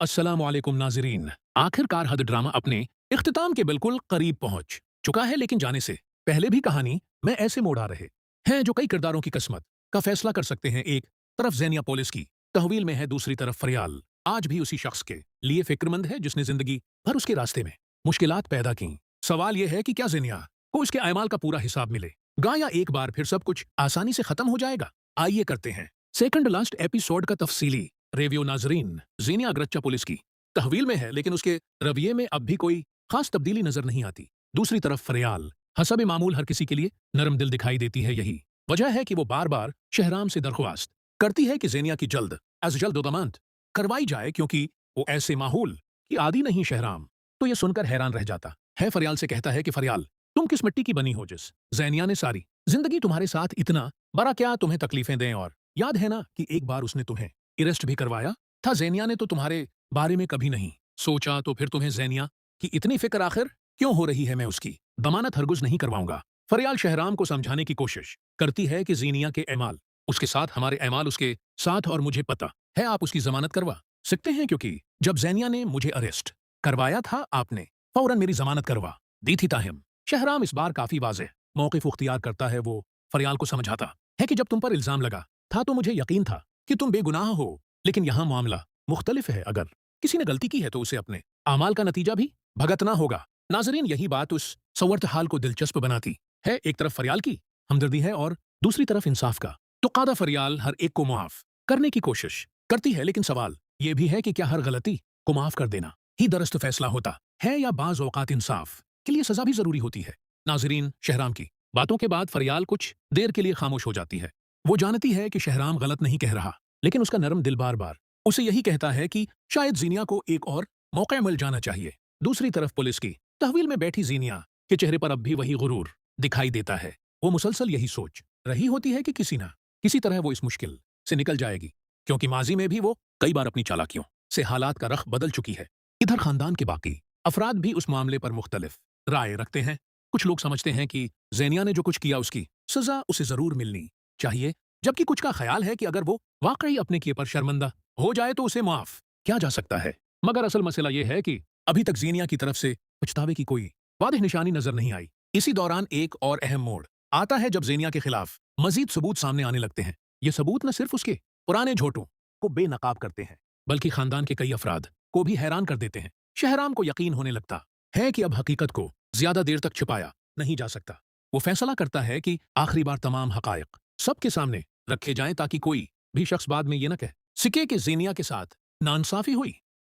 अस्सलामुअलैकुम नाजरीन। आखिरकार हद ड्रामा अपने इख्तिताम के बिल्कुल करीब पहुंच चुका है, लेकिन जाने से पहले भी कहानी में ऐसे मोड़ आ रहे हैं जो कई किरदारों की किस्मत का फैसला कर सकते हैं। एक तरफ ज़ेनिया पुलिस की तहवील में है, दूसरी तरफ फरियाल आज भी उसी शख्स के लिए फिक्रमंद है जिसने जिंदगी भर उसके रास्ते में मुश्किलात पैदा की। सवाल यह है कि क्या ज़ेनिया को उसके अमाल का पूरा हिसाब मिलेगा या एक बार फिर सब कुछ आसानी से खत्म हो जाएगा। आइए करते हैं सेकंड लास्ट एपिसोड का तफसीली रिव्यू। नाजरीन, ज़ेनिया अगरच्चा पुलिस की तहवील में है, लेकिन उसके रवैये में अब भी कोई खास तब्दीली नजर नहीं आती। दूसरी तरफ फरियाल हसब मामूल हर किसी के लिए नरम दिल दिखाई देती है। यही वजह है कि वो बार बार शहराम से दरख्वास्त करती है कि ज़ेनिया की जल्द अज जल्द दमानत करवाई जाए, क्योंकि वो ऐसे माहौल की आदी नहीं। शहराम तो ये सुनकर हैरान रह जाता है। फरियाल से कहता है कि फरियाल, तुम किस मिट्टी की बनी हो जिस ज़ेनिया ने सारी जिंदगी तुम्हारे साथ इतना बड़ा क्या तुम्हें तकलीफें दें। और याद है ना कि एक बार उसने तुम्हें अरेस्ट भी करवाया था। ज़ेनिया ने तो तुम्हारे बारे में कभी नहीं सोचा, तो फिर तुम्हें ज़ेनिया की इतनी फिक्र आखिर क्यों हो रही है। मैं उसकी दमानत हरगुज नहीं करवाऊंगा। फरियाल शहराम को समझाने की कोशिश करती है कि ज़ेनिया के अमाल उसके साथ, हमारे अमाल उसके साथ, और मुझे पता है आप उसकी जमानत करवा सकते हैं, क्योंकि जब ज़ेनिया ने मुझे अरेस्ट करवाया था आपने फौरन मेरी जमानत करवा दी थी। ताहिम शहराम इस बार काफी वाज़ेह मौक़िफ़ इख्तियार करता है। वो फरियाल को समझाता है कि जब तुम पर इल्जाम लगा था तो मुझे यकीन था कि तुम बेगुनाह हो, लेकिन यहां मामला मुख्तलिफ है। अगर किसी ने गलती की है तो उसे अपने आमाल का नतीजा भी भुगतना होगा। नाजरीन, यही बात उस सवर्त हाल को दिलचस्प बनाती है। एक तरफ फरियाल की हमदर्दी है और दूसरी तरफ इंसाफ का तो कादा। फरियाल हर एक को मुआफ करने की कोशिश करती है, लेकिन सवाल यह भी है कि क्या हर गलती को माफ कर देना ही दरस्त फैसला होता है, या बाज औकात इंसाफ के लिए सजा भी जरूरी होती है। नाजरीन, शहराम की बातों के बाद फरियाल कुछ देर के लिए खामोश हो जाती है। वो जानती है कि शहराम गलत नहीं कह रहा, लेकिन उसका नरम दिल बार बार उसे यही कहता है कि शायद ज़ेनिया को एक और मौका मिल जाना चाहिए। दूसरी तरफ पुलिस की तहवील में बैठी ज़ेनिया के चेहरे पर अब भी वही गुरूर दिखाई देता है। वो मुसलसल यही सोच रही होती है कि किसी ना किसी तरह वो इस मुश्किल से निकल जाएगी, क्योंकि माजी में भी वो कई बार अपनी चालाकियों से हालात का रख बदल चुकी है। इधर खानदान के बाकी अफराद भी उस मामले पर मुख्तलिफ राय रखते हैं। कुछ लोग समझते हैं कि ज़ेनिया ने जो कुछ किया उसकी सजा उसे जरूर मिलनी चाहिए, जबकि कुछ का ख्याल है कि अगर वो वाकई अपने किए पर शर्मिंदा हो जाए तो उसे माफ किया जा सकता है। मगर असल मसला यह है कि अभी तक ज़ेनिया की तरफ से पछतावे की कोई वादह निशानी नजर नहीं आई। इसी दौरान एक और अहम मोड़ आता है जब ज़ेनिया के खिलाफ मजीद सबूत सामने आने लगते हैं। ये सबूत न सिर्फ उसके पुराने झोटों को बेनकाब करते हैं, बल्कि खानदान के कई अफराद को भी हैरान कर देते हैं। शहराम को यकीन होने लगता है कि अब हकीकत को ज्यादा देर तक छिपाया नहीं जा सकता। वो फैसला करता है कि आखिरी बार तमाम हकायक सबके सामने रखे जाएं, ताकि कोई भी शख्स बाद में ये न कह सके कि ज़ेनिया के साथ नाइंसाफी हुई।